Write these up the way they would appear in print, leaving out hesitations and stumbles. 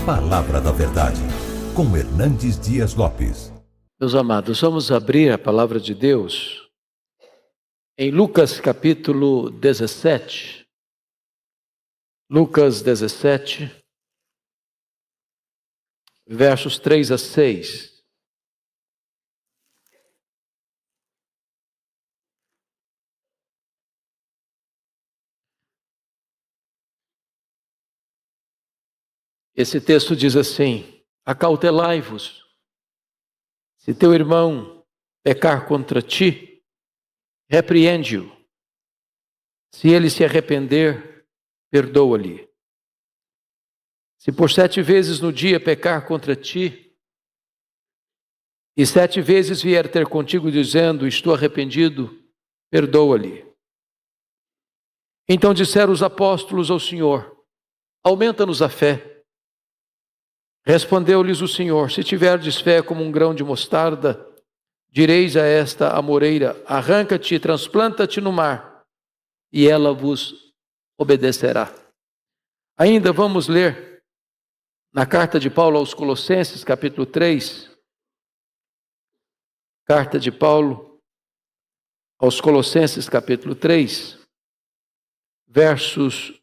Palavra da Verdade, com Hernandes Dias Lopes. Meus amados, vamos abrir a Palavra de Deus em Lucas capítulo 17. Lucas 17, versos 3 a 6. Esse texto diz assim: acautelai-vos, se teu irmão pecar contra ti, repreende-o. Se ele se arrepender, perdoa-lhe. Se por 7 vezes no dia pecar contra ti, e 7 vezes vier ter contigo dizendo, estou arrependido, perdoa-lhe. Então disseram os apóstolos ao Senhor, aumenta-nos a fé. Respondeu-lhes o Senhor, se tiverdes fé como um grão de mostarda, direis a esta amoreira, arranca-te e transplanta-te no mar, e ela vos obedecerá. Ainda vamos ler na carta de Paulo aos Colossenses, capítulo 3, carta de Paulo aos Colossenses, capítulo 3, versos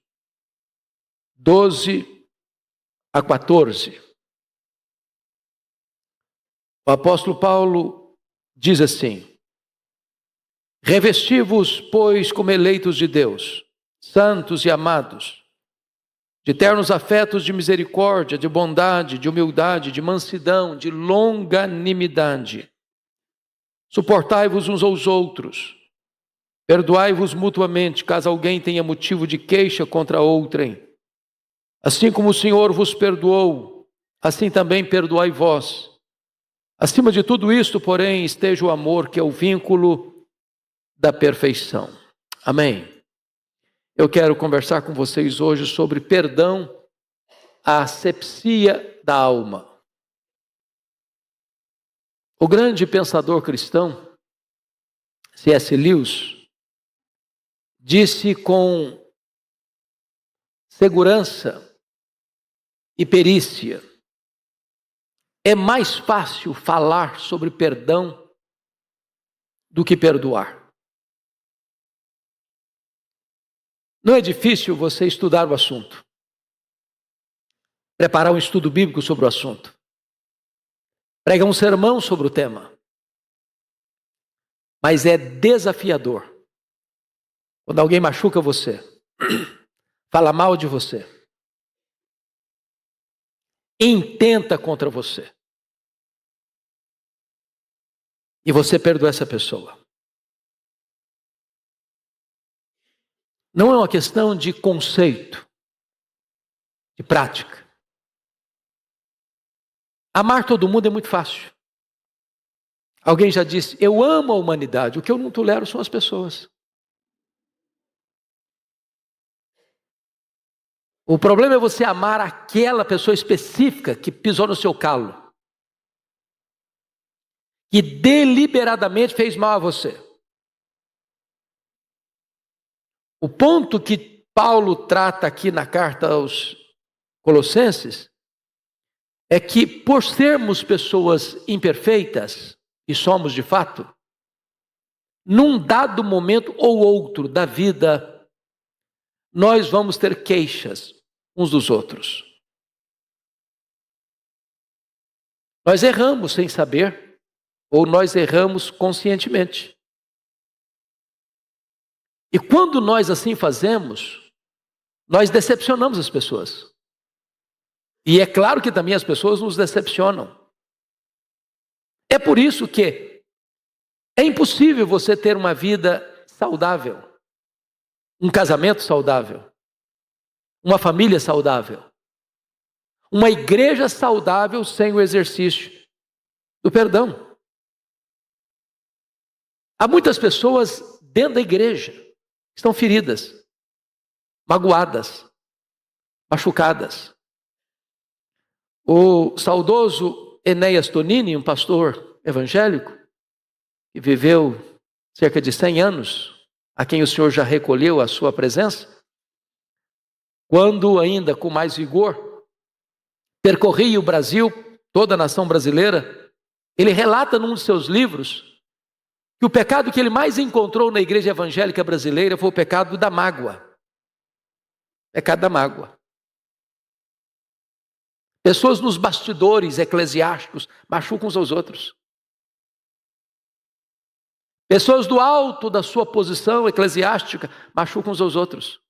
12 a 14. O apóstolo Paulo diz assim: revesti-vos, pois, como eleitos de Deus, santos e amados, de ternos afetos de misericórdia, de bondade, de humildade, de mansidão, de longanimidade. Suportai-vos uns aos outros, perdoai-vos mutuamente, caso alguém tenha motivo de queixa contra outrem. Assim como o Senhor vos perdoou, assim também perdoai vós. Acima de tudo isto, porém, esteja o amor, que é o vínculo da perfeição. Amém. Eu quero conversar com vocês hoje sobre perdão, a asepsia da alma. O grande pensador cristão, C.S. Lewis, disse com segurança e perícia: é mais fácil falar sobre perdão do que perdoar. Não é difícil você estudar o assunto, preparar um estudo bíblico sobre o assunto, pregar um sermão sobre o tema. Mas é desafiador quando alguém machuca você, fala mal de você, intenta contra você, e você perdoa essa pessoa. Não é uma questão de conceito, de prática. Amar todo mundo é muito fácil. Alguém já disse, eu amo a humanidade, o que eu não tolero são as pessoas. O problema é você amar aquela pessoa específica que pisou no seu calo, que deliberadamente fez mal a você. O ponto que Paulo trata aqui na carta aos Colossenses é que, por sermos pessoas imperfeitas, e somos de fato, num dado momento ou outro da vida, nós vamos ter queixas uns dos outros. Nós erramos sem saber, ou nós erramos conscientemente. E quando nós assim fazemos, nós decepcionamos as pessoas. E é claro que também as pessoas nos decepcionam. É por isso que é impossível você ter uma vida saudável, um casamento saudável, uma família saudável, uma igreja saudável sem o exercício do perdão. Há muitas pessoas dentro da igreja que estão feridas, magoadas, machucadas. O saudoso Enéas Tonini, um pastor evangélico, que viveu cerca de 100 anos, a quem o Senhor já recolheu a sua presença, quando ainda com mais vigor, percorria o Brasil, toda a nação brasileira, ele relata num de seus livros que o pecado que ele mais encontrou na igreja evangélica brasileira foi o pecado da mágoa. Pecado da mágoa. Pessoas nos bastidores eclesiásticos machucam uns aos outros. Pessoas do alto da sua posição eclesiástica machucam uns aos outros.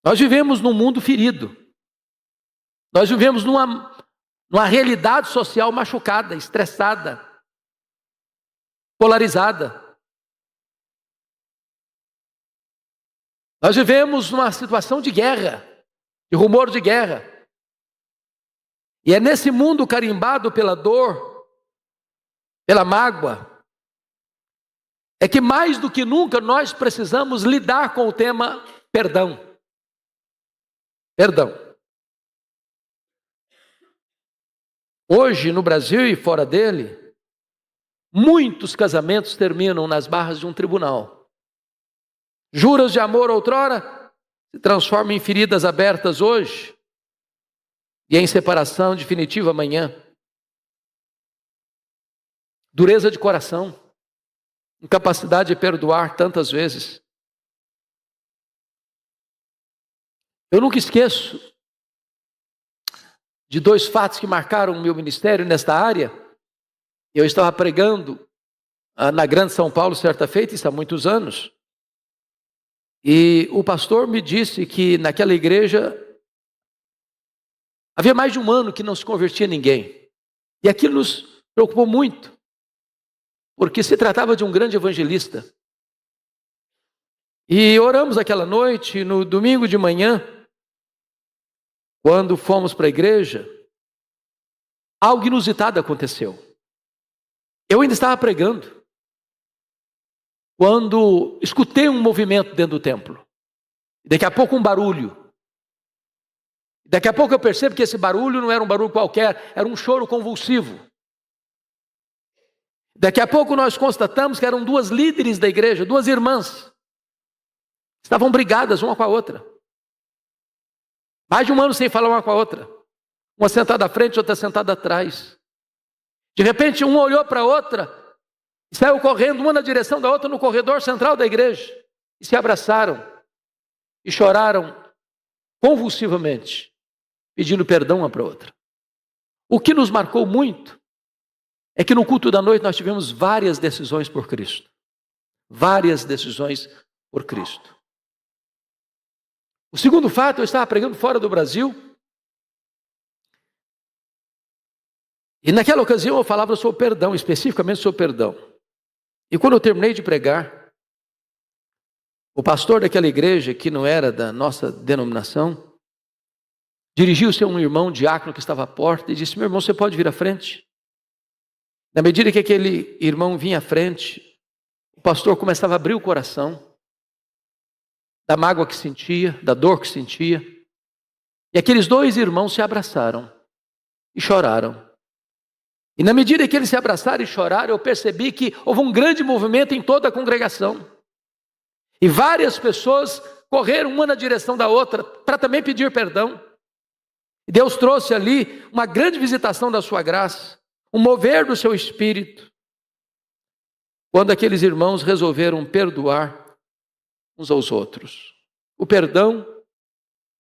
Nós vivemos num mundo ferido. Nós vivemos numa realidade social machucada, estressada, polarizada. Nós vivemos numa situação de guerra, de rumor de guerra. E é nesse mundo carimbado pela dor, pela mágoa, é que mais do que nunca nós precisamos lidar com o tema perdão. Perdão. Hoje, no Brasil e fora dele, muitos casamentos terminam nas barras de um tribunal. Juras de amor outrora se transformam em feridas abertas hoje e em separação definitiva amanhã. Dureza de coração, incapacidade de perdoar tantas vezes. Eu nunca esqueço de dois fatos que marcaram o meu ministério nesta área. Eu estava pregando na Grande São Paulo certa feita, isso há muitos anos, e o pastor me disse que naquela igreja havia mais de um ano que não se convertia ninguém. E aquilo nos preocupou muito, porque se tratava de um grande evangelista. E oramos aquela noite, no domingo de manhã, quando fomos para a igreja, algo inusitado aconteceu. Eu ainda estava pregando, quando escutei um movimento dentro do templo. Daqui a pouco um barulho. Daqui a pouco eu percebo que esse barulho não era um barulho qualquer, era um choro convulsivo. Daqui a pouco nós constatamos que eram duas líderes da igreja, duas irmãs. Estavam brigadas uma com a outra. Mais de um ano sem falar uma com a outra. Uma sentada à frente, outra sentada atrás. De repente, um olhou para a outra e saiu correndo, uma na direção da outra, no corredor central da igreja. E se abraçaram e choraram convulsivamente, pedindo perdão uma para a outra. O que nos marcou muito é que no culto da noite nós tivemos várias decisões por Cristo. Várias decisões por Cristo. O segundo fato, eu estava pregando fora do Brasil, e naquela ocasião eu falava sobre perdão, especificamente sobre perdão. E quando eu terminei de pregar, o pastor daquela igreja, que não era da nossa denominação, dirigiu-se a um irmão diácono que estava à porta e disse: meu irmão, você pode vir à frente? Na medida que aquele irmão vinha à frente, o pastor começava a abrir o coração, da mágoa que sentia, da dor que sentia. E aqueles dois irmãos se abraçaram e choraram. E na medida que eles se abraçaram e choraram, eu percebi que houve um grande movimento em toda a congregação. E várias pessoas correram uma na direção da outra para também pedir perdão. E Deus trouxe ali uma grande visitação da sua graça, um mover do seu espírito. Quando aqueles irmãos resolveram perdoar uns aos outros. O perdão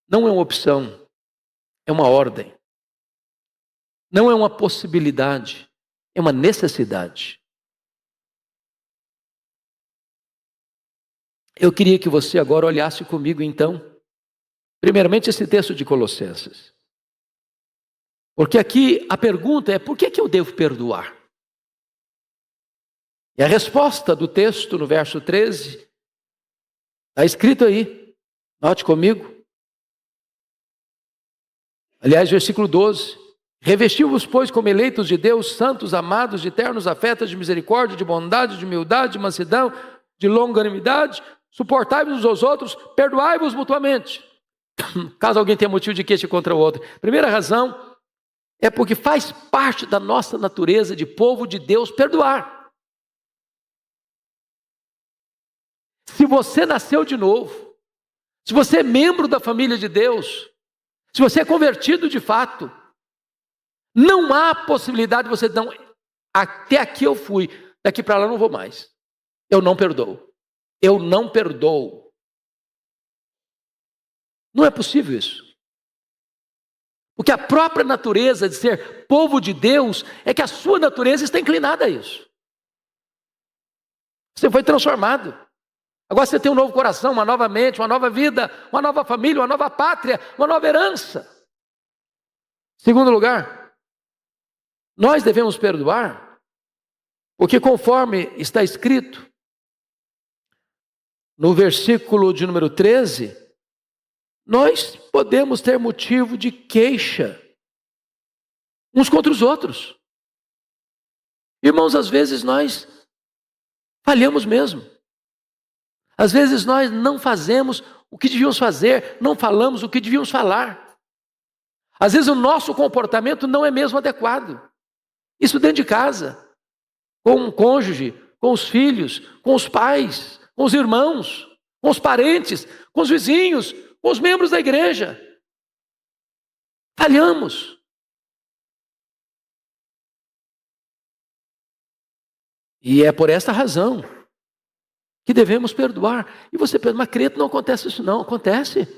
não é uma opção, é uma ordem. Não é uma possibilidade, é uma necessidade. Eu queria que você agora olhasse comigo então, primeiramente esse texto de Colossenses. Porque aqui a pergunta é: por que eu devo perdoar? E a resposta do texto no verso 13 está escrito aí, note comigo. Aliás, versículo 12. Revestiu-vos, pois, como eleitos de Deus, santos, amados, de ternos afetos, de misericórdia, de bondade, de humildade, de mansidão, de longanimidade. Suportai-vos uns aos outros, perdoai-vos mutuamente, caso alguém tenha motivo de queixa contra o outro. Primeira razão é porque faz parte da nossa natureza de povo de Deus perdoar. Se você nasceu de novo, se você é membro da família de Deus, Se você é convertido de fato, não há possibilidade de você não, até aqui eu fui, daqui para lá eu não vou mais. Eu não perdoo. Eu não perdoo. Não é possível isso. Porque a própria natureza de ser povo de Deus é que a sua natureza está inclinada a isso. Você foi transformado. Agora você tem um novo coração, uma nova mente, uma nova vida, uma nova família, uma nova pátria, uma nova herança. Segundo lugar, nós devemos perdoar, porque conforme está escrito no versículo de número 13, nós podemos ter motivo de queixa uns contra os outros. Irmãos, às vezes nós falhamos mesmo. Às vezes nós não fazemos o que devíamos fazer, não falamos o que devíamos falar. Às vezes o nosso comportamento não é mesmo adequado. Isso dentro de casa, com o cônjuge, com os filhos, com os pais, com os irmãos, com os parentes, com os vizinhos, com os membros da igreja. Falhamos. E é por esta razão que devemos perdoar. E você pensa, mas credo, não acontece isso não. Acontece.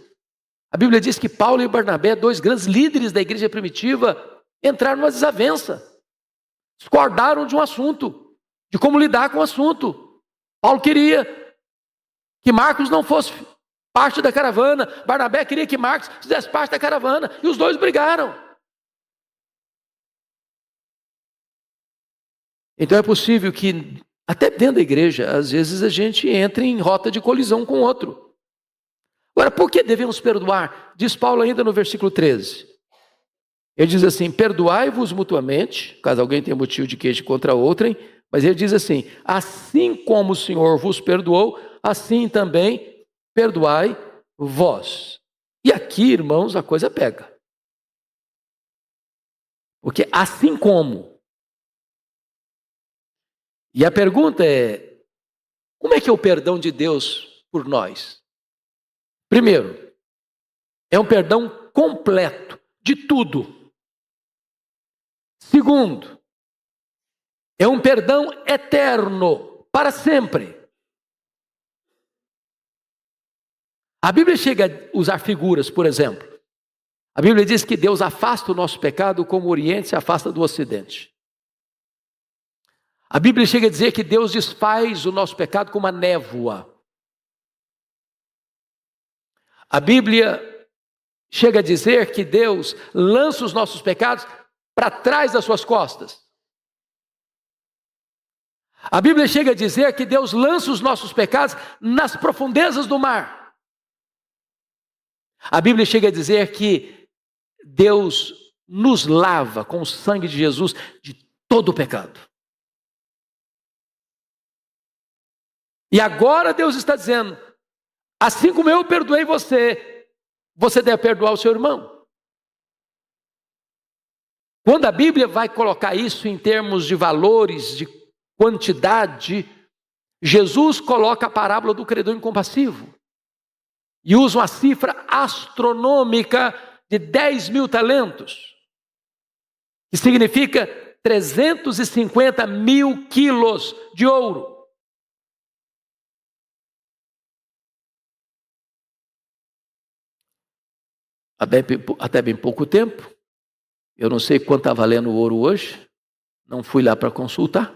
A Bíblia diz que Paulo e Barnabé, dois grandes líderes da igreja primitiva, entraram numa desavença. Discordaram de um assunto, de como lidar com o assunto. Paulo queria que Marcos não fosse parte da caravana. Barnabé queria que Marcos fizesse parte da caravana. E os dois brigaram. Então é possível que, até dentro da igreja, às vezes a gente entre em rota de colisão com o outro. Agora, por que devemos perdoar? Diz Paulo ainda no versículo 13. Ele diz assim, perdoai-vos mutuamente, caso alguém tenha motivo de queixa contra outrem, mas ele diz assim, assim como o Senhor vos perdoou, assim também perdoai vós. E aqui, irmãos, a coisa pega. Porque assim como. E a pergunta é, como é que é o perdão de Deus por nós? Primeiro, é um perdão completo de tudo. Segundo, é um perdão eterno, para sempre. A Bíblia chega a usar figuras, por exemplo. A Bíblia diz que Deus afasta o nosso pecado como o Oriente se afasta do Ocidente. A Bíblia chega a dizer que Deus desfaz o nosso pecado como a névoa. A Bíblia chega a dizer que Deus lança os nossos pecados para trás das suas costas. A Bíblia chega a dizer que Deus lança os nossos pecados nas profundezas do mar. A Bíblia chega a dizer que Deus nos lava com o sangue de Jesus de todo o pecado. E agora Deus está dizendo, assim como eu perdoei você, você deve perdoar o seu irmão. Quando a Bíblia vai colocar isso em termos de valores, de quantidade, Jesus coloca a parábola do credor incompassivo e usa uma cifra astronômica de 10.000 talentos, que significa 350 mil quilos de ouro. Até bem pouco tempo, eu não sei quanto está valendo o ouro hoje, não fui lá para consultar,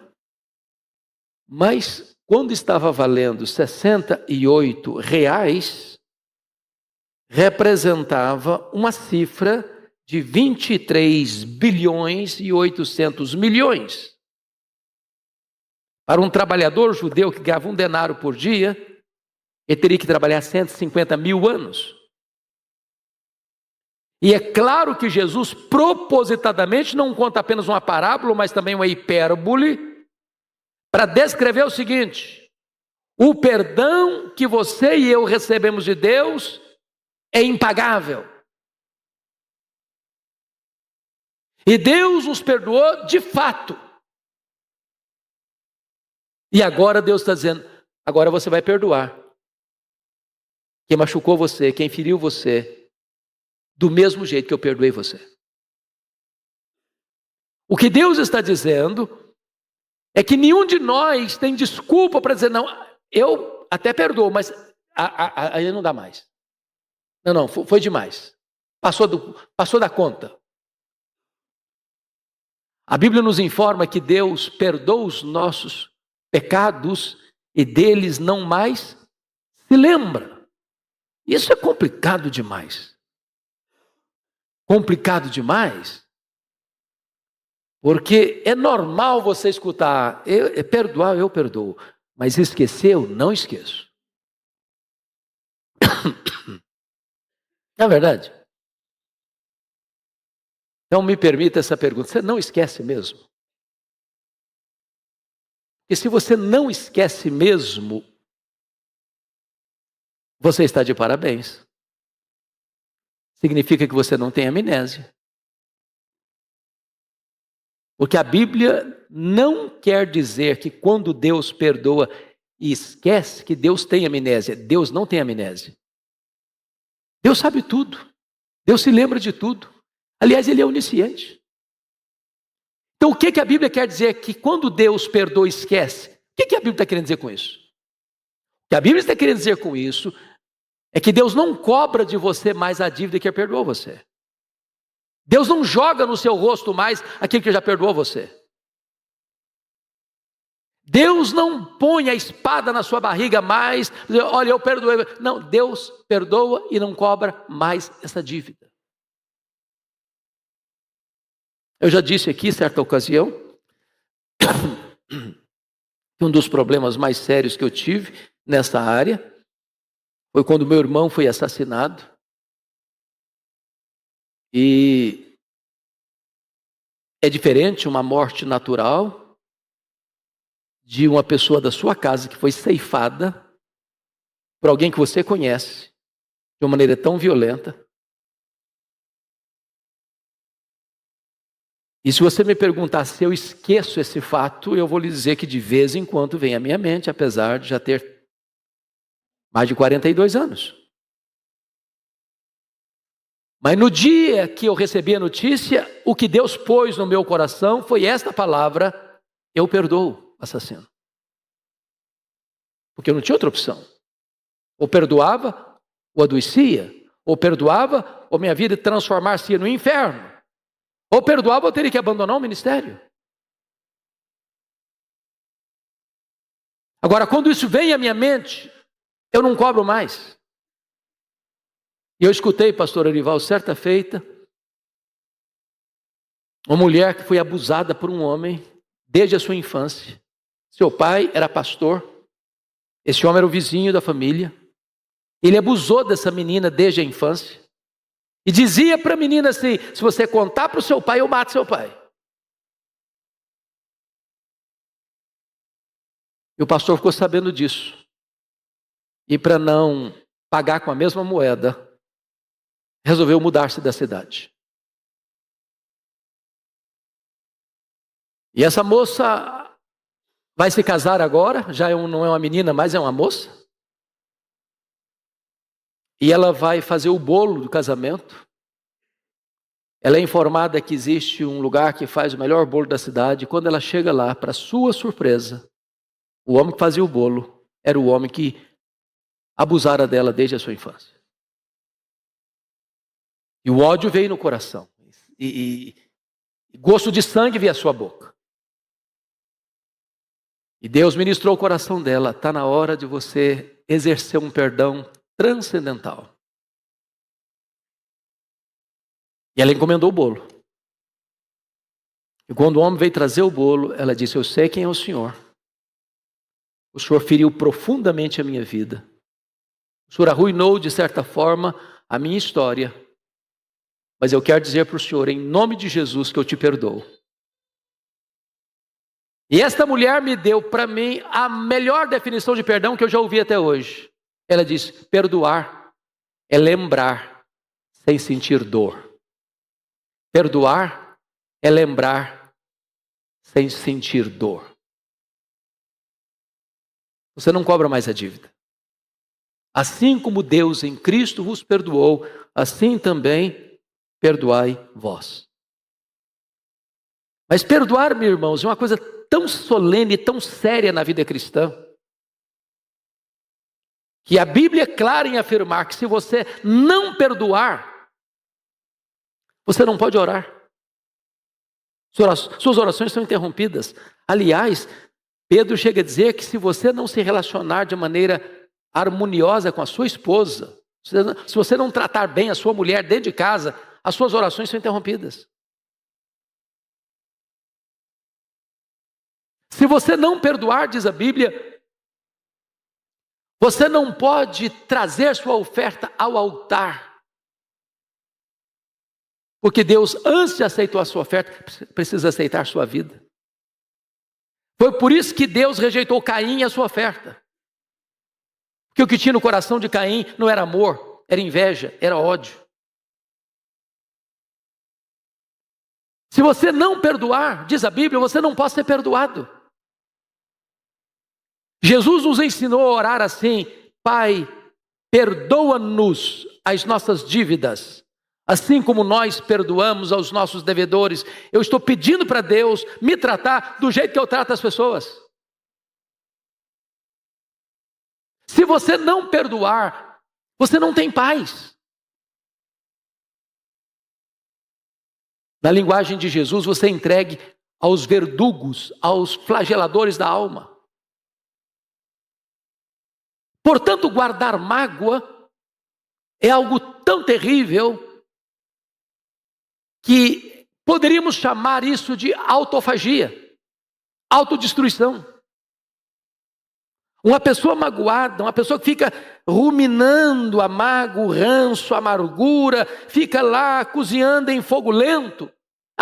mas quando estava valendo R$68, representava uma cifra de 23 bilhões e 800 milhões. Para um trabalhador judeu que ganhava 1 denário por dia, ele teria que trabalhar 150 mil anos. E é claro que Jesus propositadamente não conta apenas uma parábola, mas também uma hipérbole, para descrever o seguinte: o perdão que você e eu recebemos de Deus é impagável. E Deus nos perdoou de fato. E agora Deus está dizendo, agora você vai perdoar. Quem machucou você, quem feriu você, do mesmo jeito que eu perdoei você. O que Deus está dizendo é que nenhum de nós tem desculpa para dizer, não, eu até perdoo, mas aí não dá mais. Não, foi demais. Passou da conta. A Bíblia nos informa que Deus perdoa os nossos pecados e deles não mais se lembra. Isso é complicado demais. Complicado demais. Porque é normal você escutar, perdoar, eu perdoo. Mas esquecer, eu não esqueço. Não é verdade? Então me permita essa pergunta, você não esquece mesmo? Porque se você não esquece mesmo, você está de parabéns. Significa que você não tem amnésia. Porque a Bíblia não quer dizer que quando Deus perdoa e esquece que Deus tem amnésia. Deus não tem amnésia. Deus sabe tudo. Deus se lembra de tudo. Aliás, Ele é onisciente. Então, o que a Bíblia quer dizer que quando Deus perdoa e esquece? O que a Bíblia está querendo dizer com isso? O que a Bíblia está querendo dizer com isso é que Deus não cobra de você mais a dívida que perdoou você. Deus não joga no seu rosto mais aquilo que já perdoou você. Deus não põe a espada na sua barriga mais, olha, eu perdoei. Não, Deus perdoa e não cobra mais essa dívida. Eu já disse aqui, certa ocasião, que um dos problemas mais sérios que eu tive nessa área foi quando meu irmão foi assassinado. E é diferente uma morte natural de uma pessoa da sua casa que foi ceifada por alguém que você conhece de uma maneira tão violenta. E se você me perguntar se eu esqueço esse fato, eu vou lhe dizer que de vez em quando vem à minha mente, apesar de já ter mais de 42 anos. Mas no dia que eu recebi a notícia, o que Deus pôs no meu coração foi esta palavra: eu perdoo o assassino. Porque eu não tinha outra opção. Ou perdoava, ou adoecia. Ou perdoava, ou minha vida transformar-se no inferno. Ou perdoava, eu teria que abandonar o ministério. Agora, quando isso vem à minha mente, eu não cobro mais. E eu escutei, pastor Arival, certa feita, uma mulher que foi abusada por um homem desde a sua infância. Seu pai era pastor, esse homem era o vizinho da família. Ele abusou dessa menina desde a infância. E dizia para a menina assim: se você contar para o seu pai, eu mato seu pai. E o pastor ficou sabendo disso. E para não pagar com a mesma moeda, resolveu mudar-se da cidade. E essa moça vai se casar agora, já não é uma menina, mas é uma moça. E ela vai fazer o bolo do casamento. Ela é informada que existe um lugar que faz o melhor bolo da cidade. E quando ela chega lá, para sua surpresa, o homem que fazia o bolo era o homem que abusara dela desde a sua infância. E o ódio veio no coração. E gosto de sangue veio à sua boca. E Deus ministrou o coração dela. Está na hora de você exercer um perdão transcendental. E ela encomendou o bolo. E quando o homem veio trazer o bolo, ela disse: eu sei quem é o senhor. O senhor feriu profundamente a minha vida. O senhor arruinou, de certa forma, a minha história. Mas eu quero dizer para o senhor, em nome de Jesus, que eu te perdoo. E esta mulher me deu para mim a melhor definição de perdão que eu já ouvi até hoje. Ela diz: perdoar é lembrar sem sentir dor. Perdoar é lembrar sem sentir dor. Você não cobra mais a dívida. Assim como Deus em Cristo vos perdoou, assim também perdoai vós. Mas perdoar, meus irmãos, é uma coisa tão solene, tão séria na vida cristã, que a Bíblia é clara em afirmar que se você não perdoar, você não pode orar. Suas orações são interrompidas. Aliás, Pedro chega a dizer que se você não se relacionar de maneira harmoniosa com a sua esposa, se você não tratar bem a sua mulher dentro de casa, as suas orações são interrompidas. Se você não perdoar, diz a Bíblia, você não pode trazer sua oferta ao altar. Porque Deus, antes de aceitar a sua oferta, precisa aceitar a sua vida. Foi por isso que Deus rejeitou Caim e a sua oferta. Porque o que tinha no coração de Caim não era amor, era inveja, era ódio. Se você não perdoar, diz a Bíblia, você não pode ser perdoado. Jesus nos ensinou a orar assim: Pai, perdoa-nos as nossas dívidas, assim como nós perdoamos aos nossos devedores. Eu estou pedindo para Deus me tratar do jeito que eu trato as pessoas. Se você não perdoar, você não tem paz. Na linguagem de Jesus, você é entregue aos verdugos, aos flageladores da alma. Portanto, guardar mágoa é algo tão terrível que poderíamos chamar isso de autofagia, autodestruição. Uma pessoa magoada, uma pessoa que fica ruminando a mágoa, o ranço, a amargura, fica lá cozinhando em fogo lento,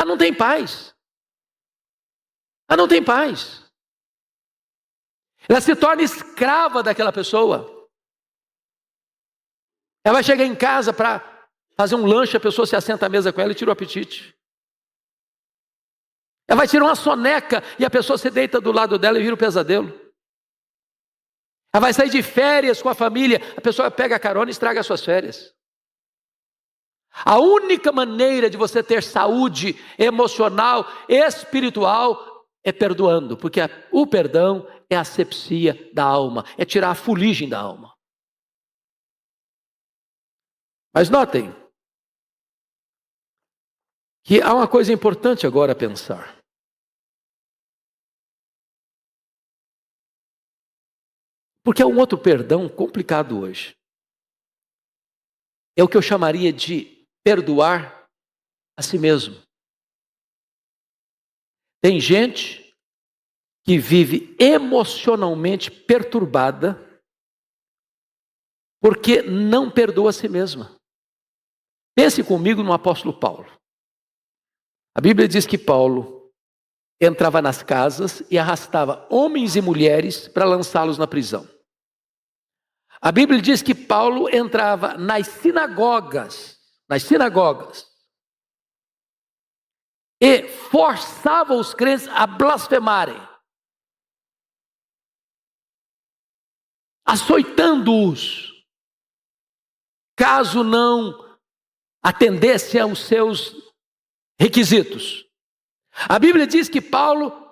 não tem paz. Não tem paz. Ela se torna escrava daquela pessoa. Ela vai chegar em casa para fazer um lanche, a pessoa se assenta à mesa com ela e tira o apetite. Ela vai tirar uma soneca e a pessoa se deita do lado dela e vira um pesadelo. Ela vai sair de férias com a família, a pessoa pega a carona e estraga as suas férias. A única maneira de você ter saúde emocional, espiritual, é perdoando, porque o perdão é a asepsia da alma, é tirar a fuligem da alma. Mas notem que há uma coisa importante agora a pensar. Porque há um outro perdão complicado hoje. É o que eu chamaria de perdoar a si mesmo. Tem gente que vive emocionalmente perturbada porque não perdoa a si mesma. Pense comigo no apóstolo Paulo. A Bíblia diz que Paulo entrava nas casas e arrastava homens e mulheres para lançá-los na prisão. A Bíblia diz que Paulo entrava nas sinagogas e forçava os crentes a blasfemarem, açoitando-os, caso não atendesse aos seus requisitos. A Bíblia diz que Paulo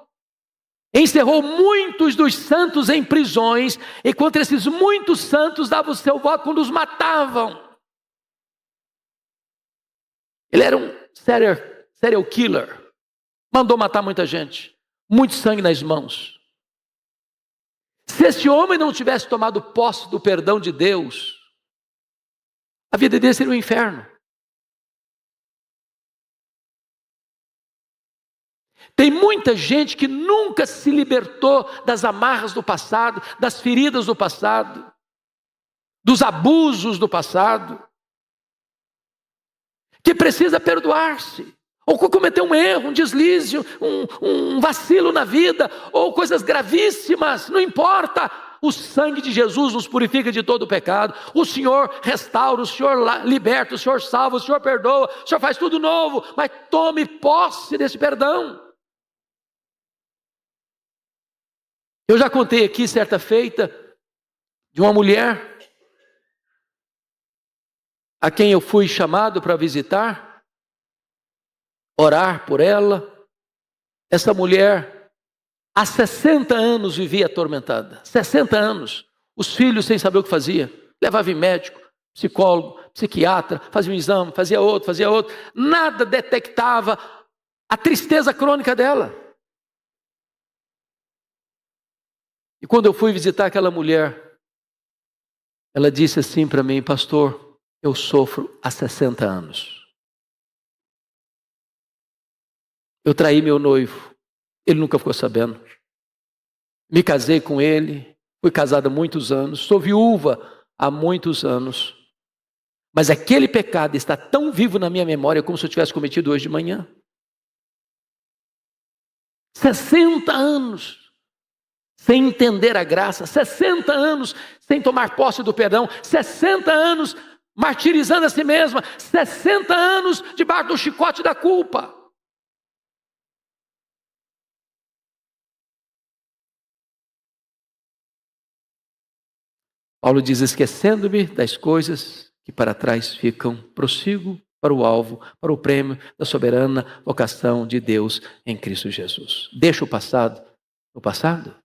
encerrou muitos dos santos em prisões, e contra esses muitos santos dava o seu voto quando os matavam. Ele era um serial killer, mandou matar muita gente, muito sangue nas mãos. Se esse homem não tivesse tomado posse do perdão de Deus, a vida dele seria um inferno. Tem muita gente que nunca se libertou das amarras do passado, das feridas do passado, dos abusos do passado, que precisa perdoar-se, ou cometeu um erro, um deslize, um vacilo na vida, ou coisas gravíssimas, não importa. O sangue de Jesus nos purifica de todo o pecado. O Senhor restaura, o Senhor liberta, o Senhor salva, o Senhor perdoa, o Senhor faz tudo novo, mas tome posse desse perdão. Eu já contei aqui, certa feita, de uma mulher a quem eu fui chamado para visitar, orar por ela. Essa mulher, há 60 anos vivia atormentada. 60 anos. Os filhos sem saber o que fazia. Levava em médico, psicólogo, psiquiatra, fazia um exame, fazia outro. Nada detectava a tristeza crônica dela. E quando eu fui visitar aquela mulher, ela disse assim para mim: pastor, eu sofro há 60 anos. Eu traí meu noivo, ele nunca ficou sabendo. Me casei com ele, fui casada há muitos anos, sou viúva há muitos anos. Mas aquele pecado está tão vivo na minha memória como se eu tivesse cometido hoje de manhã. 60 anos sem entender a graça, 60 anos sem tomar posse do perdão, 60 anos martirizando a si mesma, 60 anos debaixo do chicote da culpa. Paulo diz: esquecendo-me das coisas que para trás ficam, prossigo para o alvo, para o prêmio da soberana vocação de Deus em Cristo Jesus. Deixa o passado no passado.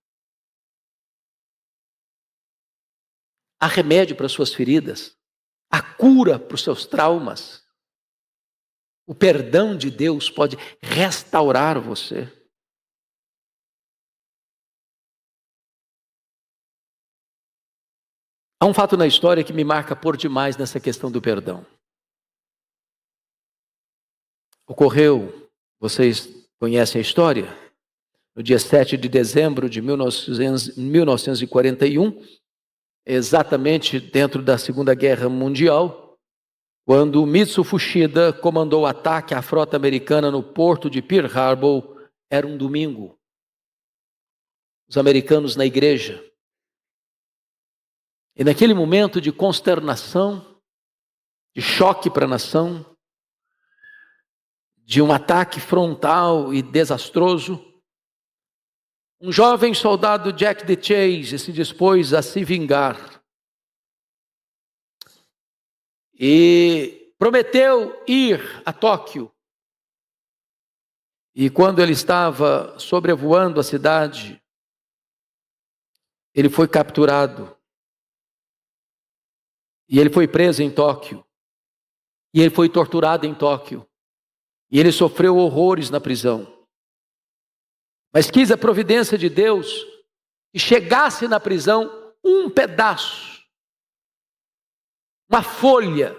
Há remédio para as suas feridas, há cura para os seus traumas. O perdão de Deus pode restaurar você. Há um fato na história que me marca por demais nessa questão do perdão. Ocorreu, vocês conhecem a história, no dia 7 de dezembro de 1941, exatamente dentro da Segunda Guerra Mundial, quando Mitsu Fuchida comandou o ataque à frota americana no porto de Pearl Harbor. Era um domingo. Os americanos na igreja. E naquele momento de consternação, de choque para a nação, de um ataque frontal e desastroso, um jovem soldado, Jack de Chase, se dispôs a se vingar e prometeu ir a Tóquio. E quando ele estava sobrevoando a cidade, ele foi capturado. E ele foi preso em Tóquio. E ele foi torturado em Tóquio. E ele sofreu horrores na prisão. Mas quis a providência de Deus que chegasse na prisão um pedaço, uma folha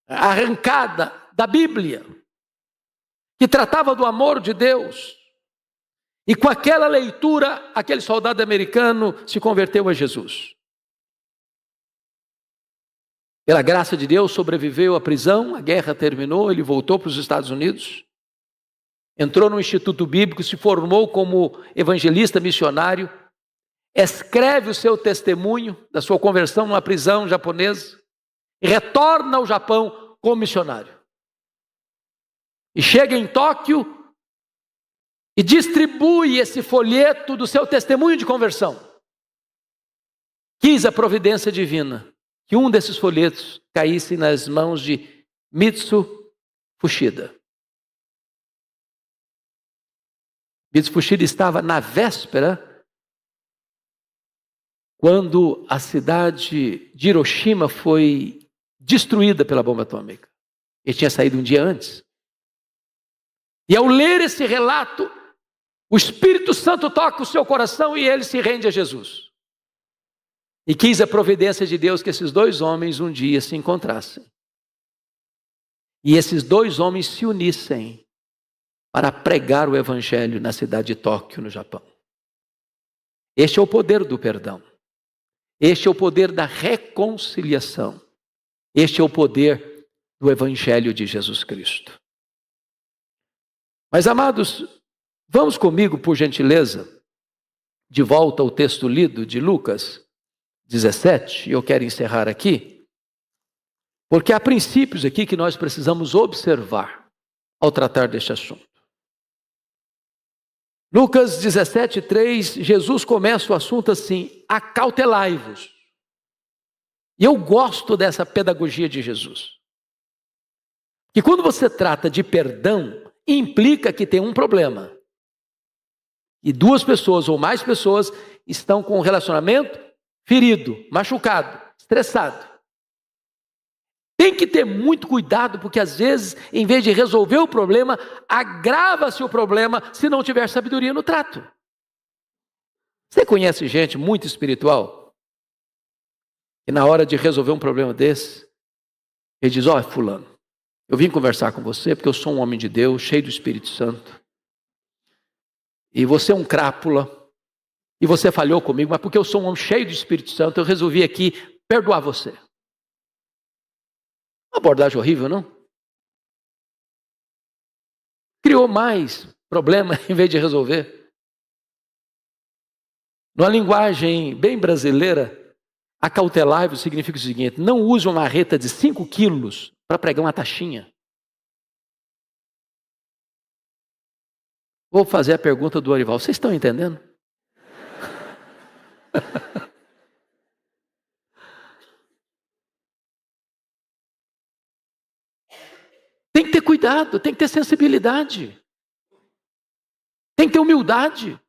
arrancada da Bíblia, que tratava do amor de Deus. E com aquela leitura, aquele soldado americano se converteu a Jesus. Pela graça de Deus, sobreviveu à prisão, a guerra terminou, ele voltou para os Estados Unidos, entrou no Instituto Bíblico, se formou como evangelista missionário, escreve o seu testemunho da sua conversão numa prisão japonesa, e retorna ao Japão como missionário. E chega em Tóquio e distribui esse folheto do seu testemunho de conversão. Quis a providência divina que um desses folhetos caísse nas mãos de Mitsu Fuchida. Mitsu Fuchida estava na véspera, quando a cidade de Hiroshima foi destruída pela bomba atômica. Ele tinha saído um dia antes. E ao ler esse relato, o Espírito Santo toca o seu coração e ele se rende a Jesus. E quis a providência de Deus que esses dois homens um dia se encontrassem. E esses dois homens se unissem para pregar o Evangelho na cidade de Tóquio, no Japão. Este é o poder do perdão. Este é o poder da reconciliação. Este é o poder do Evangelho de Jesus Cristo. Mas, amados, vamos comigo, por gentileza, de volta ao texto lido de Lucas 17, e eu quero encerrar aqui, porque há princípios aqui que nós precisamos observar ao tratar deste assunto. Lucas 17, 3, Jesus começa o assunto assim: acautelai-vos. E eu gosto dessa pedagogia de Jesus. Que quando você trata de perdão, implica que tem um problema. E 2 pessoas ou mais pessoas estão com o relacionamento ferido, machucado, estressado. Tem que ter muito cuidado, porque às vezes, em vez de resolver o problema, agrava-se o problema se não tiver sabedoria no trato. Você conhece gente muito espiritual? E na hora de resolver um problema desse, ele diz: ó, fulano, eu vim conversar com você porque eu sou um homem de Deus, cheio do Espírito Santo. E você é um crápula. E você falhou comigo, mas porque eu sou um homem cheio do Espírito Santo, eu resolvi aqui perdoar você. Uma abordagem horrível, não? Criou mais problema em vez de resolver. Numa linguagem bem brasileira, acautelai-vos significa o seguinte: não use uma marreta de 5 quilos para pregar uma taxinha. Vou fazer a pergunta do Orival. Vocês estão entendendo? Tem que ter cuidado, tem que ter sensibilidade. Tem que ter humildade.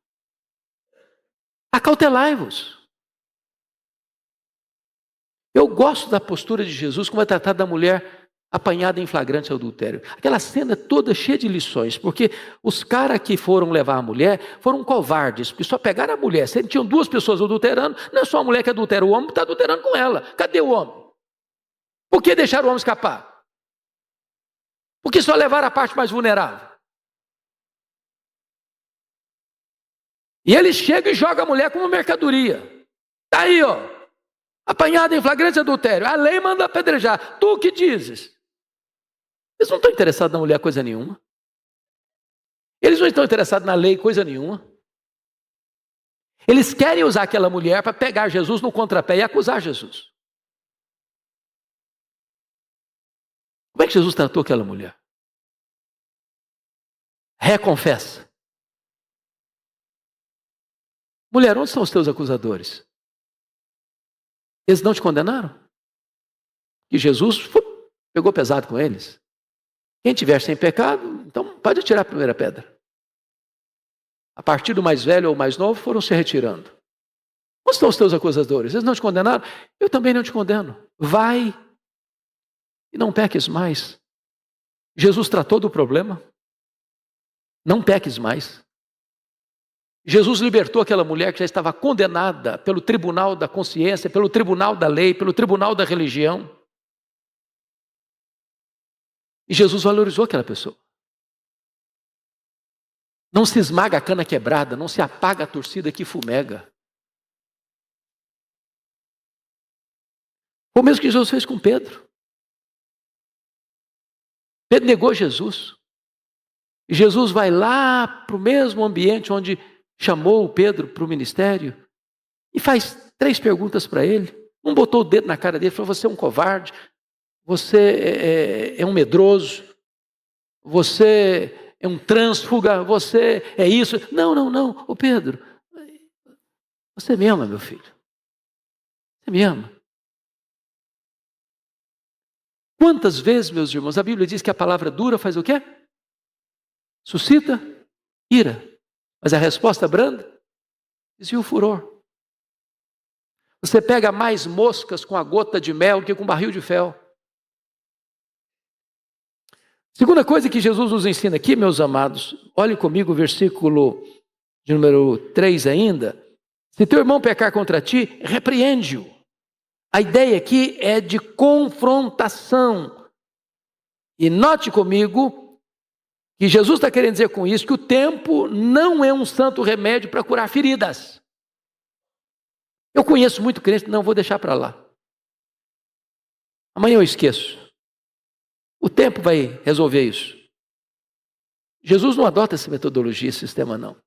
Acautelai-vos. Eu gosto da postura de Jesus como é tratado da mulher apanhada em flagrante adultério. Aquela cena toda cheia de lições, porque os caras que foram levar a mulher foram covardes, porque só pegaram a mulher. Se tinham 2 pessoas adulterando, não é só a mulher que adultera, o homem está adulterando com ela. Cadê o homem? Por que deixaram o homem escapar? Por que só levaram a parte mais vulnerável? E ele chega e joga a mulher como mercadoria. Está aí, ó, apanhada em flagrante adultério. A lei manda apedrejar. Tu o que dizes? Eles não estão interessados na mulher coisa nenhuma. Eles não estão interessados na lei coisa nenhuma. Eles querem usar aquela mulher para pegar Jesus no contrapé e acusar Jesus. Como é que Jesus tratou aquela mulher? Reconfessa. Mulher, onde são os teus acusadores? Eles não te condenaram? E Jesus pegou pesado com eles. Quem tiver sem pecado, então pode tirar a primeira pedra. A partir do mais velho ou mais novo, foram se retirando. Onde estão os teus acusadores? Eles não te condenaram? Eu também não te condeno. Vai e não peques mais. Jesus tratou do problema. Não peques mais. Jesus libertou aquela mulher que já estava condenada pelo tribunal da consciência, pelo tribunal da lei, pelo tribunal da religião. E Jesus valorizou aquela pessoa. Não se esmaga a cana quebrada, não se apaga a torcida que fumega. Foi o mesmo que Jesus fez com Pedro. Pedro negou Jesus. E Jesus vai lá para o mesmo ambiente onde chamou o Pedro para o ministério e faz 3 perguntas para ele. Um botou o dedo na cara dele e falou: você é um covarde, você é um medroso, você é um trânsfuga, você é isso. Não. Ô Pedro, você me ama, meu filho. Você me ama. Quantas vezes, meus irmãos, a Bíblia diz que a palavra dura faz o quê? Suscita ira. Mas a resposta branda desvia o furor. Você pega mais moscas com a gota de mel do que com um barril de fel. Segunda coisa que Jesus nos ensina aqui, meus amados, olhe comigo o versículo de número 3 ainda. Se teu irmão pecar contra ti, repreende-o. A ideia aqui é de confrontação. E note comigo que Jesus está querendo dizer com isso que o tempo não é um santo remédio para curar feridas. Eu conheço muito crente, não vou deixar para lá. Amanhã eu esqueço. O tempo vai resolver isso. Jesus não adota essa metodologia, esse sistema não.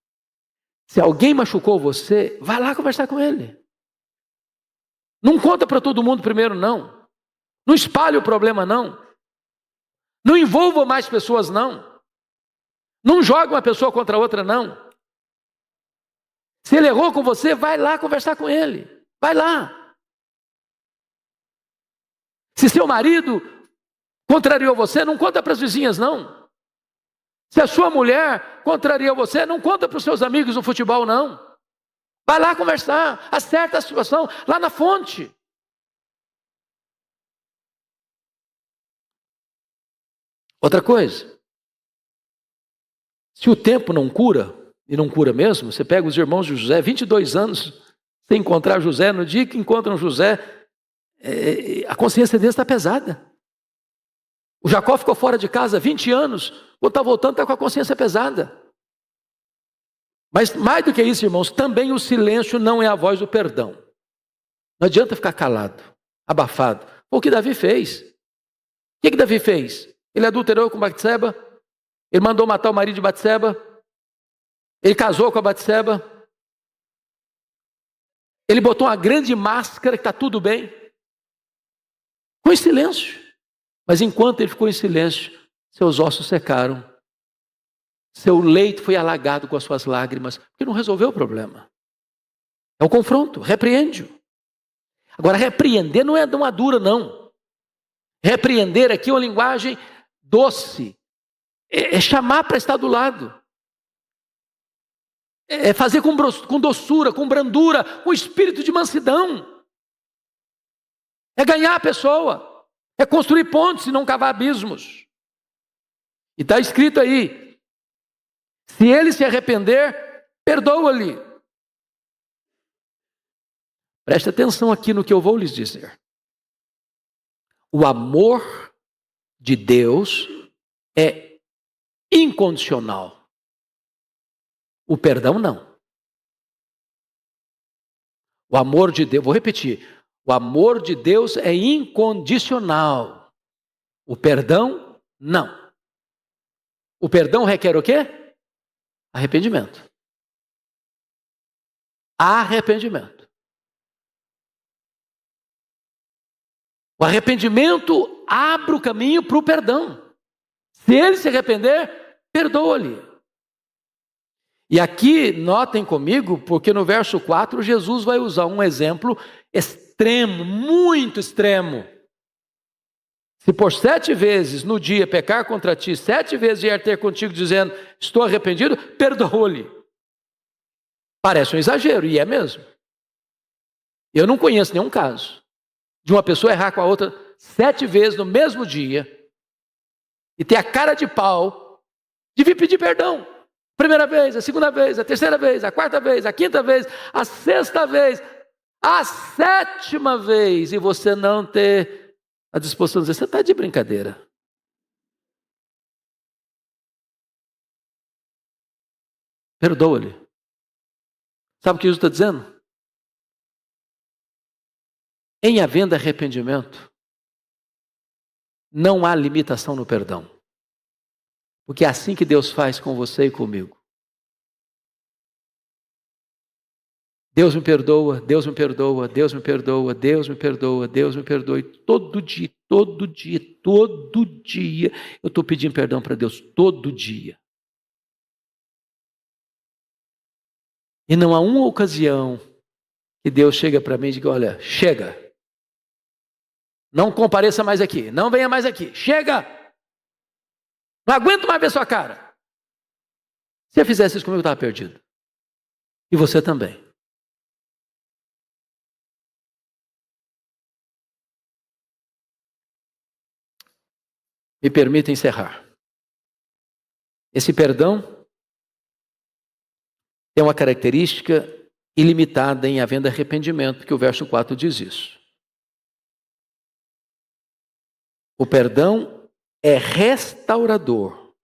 Se alguém machucou você, vai lá conversar com ele. Não conta para todo mundo primeiro, não. Não espalhe o problema, não. Não envolva mais pessoas, não. Não jogue uma pessoa contra a outra, não. Se ele errou com você, vai lá conversar com ele. Vai lá. Se seu marido contrariou você, não conta para as vizinhas, não. Se a sua mulher contraria você, não conta para os seus amigos no futebol, não. Vai lá conversar, acerta a situação lá na fonte. Outra coisa, se o tempo não cura, e não cura mesmo, você pega os irmãos de José, 22 anos sem encontrar José, no dia que encontram José, a consciência deles está pesada. O Jacó ficou fora de casa 20 anos, quando está voltando está com a consciência pesada. Mas mais do que isso, irmãos, também o silêncio não é a voz do perdão. Não adianta ficar calado, abafado. Foi o que Davi fez. O que Davi fez? Ele adulterou com Batseba, ele mandou matar o marido de Batseba, ele casou com a Batseba, ele botou uma grande máscara que está tudo bem. Ficou em silêncio. Mas enquanto ele ficou em silêncio, seus ossos secaram. Seu leito foi alagado com as suas lágrimas, porque não resolveu o problema. É um confronto, repreende-o. Agora, repreender não é de uma dura, não. Repreender aqui é uma linguagem doce. É chamar para estar do lado. É fazer com doçura, com brandura, com espírito de mansidão. É ganhar a pessoa. É construir pontes e não cavar abismos. E está escrito aí, se ele se arrepender, perdoa-lhe. Preste atenção aqui no que eu vou lhes dizer. O amor de Deus é incondicional. O perdão não. O amor de Deus, vou repetir. O amor de Deus é incondicional. O perdão, não. O perdão requer o quê? Arrependimento. Arrependimento. O arrependimento abre o caminho para o perdão. Se ele se arrepender, perdoa-lhe. E aqui, notem comigo, porque no verso 4, Jesus vai usar um exemplo extremo, muito extremo. Se por 7 vezes no dia pecar contra ti, 7 vezes vier ter contigo dizendo, estou arrependido, perdoa-lhe. Parece um exagero, e é mesmo. Eu não conheço nenhum caso de uma pessoa errar com a outra 7 vezes no mesmo dia e ter a cara de pau de vir pedir perdão. Primeira vez, a segunda vez, a terceira vez, a quarta vez, a quinta vez, a sexta vez, a 7ª vez, e você não ter a disposição de dizer, você está de brincadeira. Perdoa-lhe. Sabe o que Jesus está dizendo? Em havendo arrependimento, não há limitação no perdão. Porque é assim que Deus faz com você e comigo. Deus me perdoa, Deus me perdoa, Deus me perdoa, Deus me perdoa, Deus me perdoa. E todo dia eu estou pedindo perdão para Deus, todo dia. E não há uma ocasião que Deus chega para mim e diga, olha, chega. Não compareça mais aqui, não venha mais aqui, chega. Não aguento mais ver sua cara. Se eu fizesse isso comigo, eu estava perdido. E você também. Me permita encerrar. Esse perdão tem uma característica ilimitada em havendo arrependimento, porque o verso 4 diz isso. O perdão é restaurador.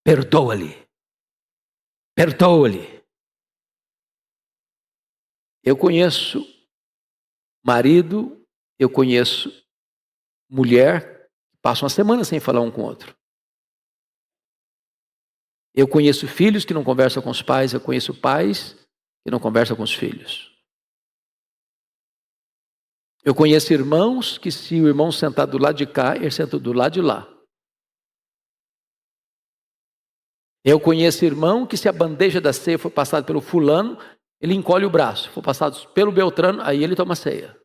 Perdoa-lhe. Perdoa-lhe. Eu conheço marido, eu conheço mulher que passa uma semana sem falar um com o outro. Eu conheço filhos que não conversam com os pais, eu conheço pais que não conversam com os filhos. Eu conheço irmãos que se o irmão sentar do lado de cá, ele senta do lado de lá. Eu conheço irmão que se a bandeja da ceia for passada pelo fulano, ele encolhe o braço. Se for passado pelo Beltrano, aí ele toma ceia.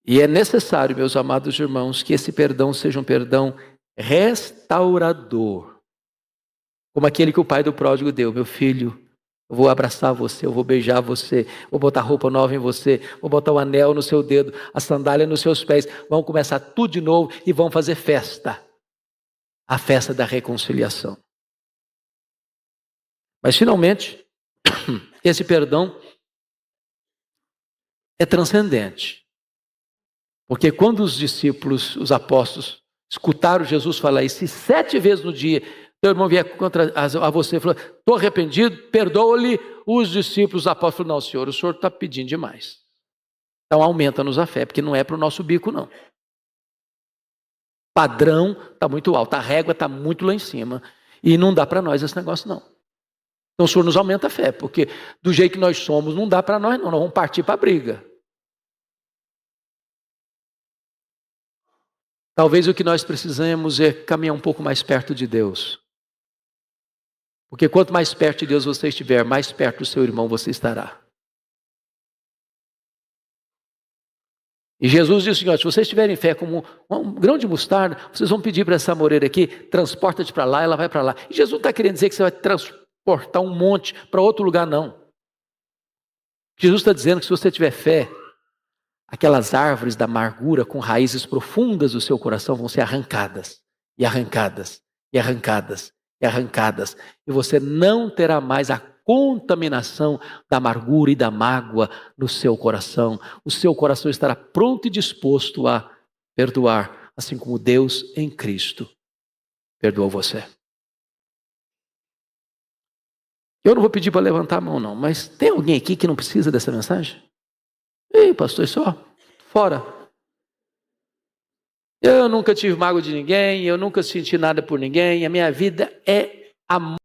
E é necessário, meus amados irmãos, que esse perdão seja um perdão restaurador. Como aquele que o pai do pródigo deu. Meu filho, eu vou abraçar você, eu vou beijar você, vou botar roupa nova em você, vou botar o anel no seu dedo, a sandália nos seus pés. Vamos começar tudo de novo e vamos fazer festa. A festa da reconciliação. Mas finalmente, esse perdão é transcendente. Porque quando os discípulos, os apóstolos, escutaram Jesus falar isso, e 7 vezes no dia, teu irmão vier contra a você e falou, estou arrependido, perdoa-lhe. Os discípulos, os apóstolos, não, Senhor, o Senhor está pedindo demais. Então aumenta-nos a fé, porque não é para o nosso bico, não. O padrão está muito alto, a régua está muito lá em cima, e não dá para nós esse negócio, não. Então o Senhor nos aumenta a fé, porque do jeito que nós somos, não dá para nós, não. Nós vamos partir para a briga. Talvez o que nós precisamos é caminhar um pouco mais perto de Deus. Porque quanto mais perto de Deus você estiver, mais perto do seu irmão você estará. E Jesus disse assim, se vocês tiverem fé como um grão de mostarda, vocês vão pedir para essa moreira aqui, transporta-te para lá, ela vai para lá. E Jesus não está querendo dizer que você vai transportar um monte para outro lugar, não. Jesus está dizendo que se você tiver fé, aquelas árvores da amargura com raízes profundas do seu coração vão ser arrancadas, e arrancadas, e arrancadas, e arrancadas. E você não terá mais a contaminação da amargura e da mágoa no seu coração. O seu coração estará pronto e disposto a perdoar, assim como Deus em Cristo perdoou você. Eu não vou pedir para levantar a mão, não, mas tem alguém aqui que não precisa dessa mensagem? Ei, pastor, só fora. Eu nunca tive mágoa de ninguém, eu nunca senti nada por ninguém, a minha vida é amor.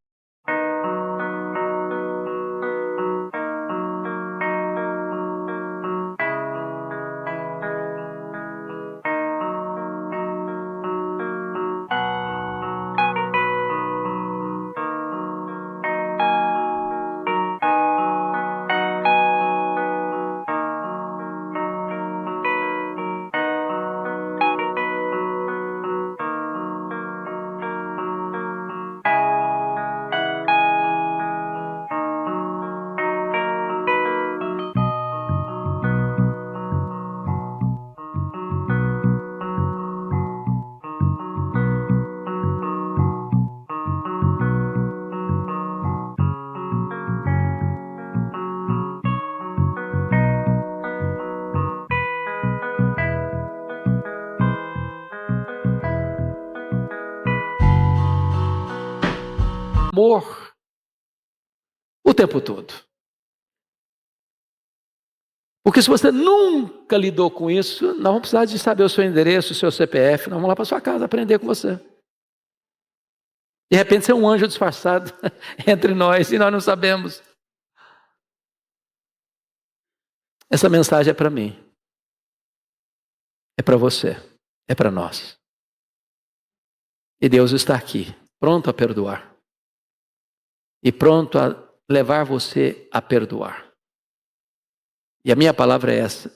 Amor o tempo todo. Porque se você nunca lidou com isso, nós vamos precisar de saber o seu endereço, o seu CPF, nós vamos lá para sua casa aprender com você. De repente você é um anjo disfarçado entre nós e nós não sabemos. Essa mensagem é para mim. É para você. É para nós. E Deus está aqui, pronto a perdoar. E pronto a levar você a perdoar. E a minha palavra é essa.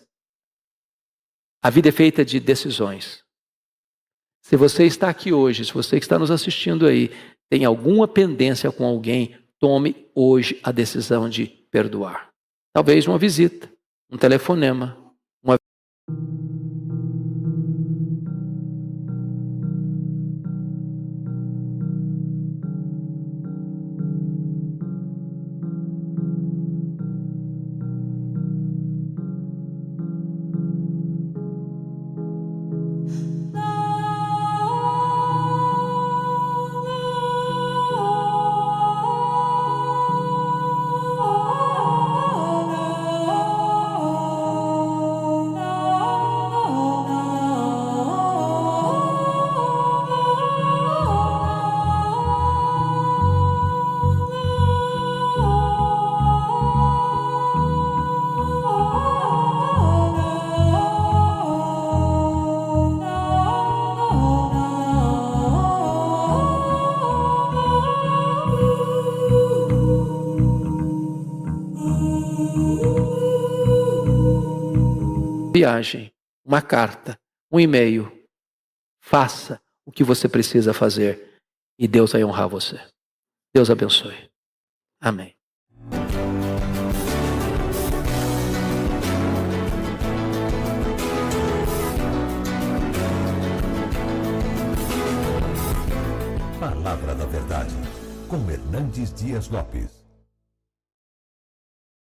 A vida é feita de decisões. Se você está aqui hoje, se você que está nos assistindo aí, tem alguma pendência com alguém, tome hoje a decisão de perdoar. Talvez uma visita, um telefonema, uma... viagem. uma carta, um e-mail. Faça o que você precisa fazer e Deus vai honrar você. Deus abençoe. Amém. Palavra da Verdade, com Hernandes Dias Lopes.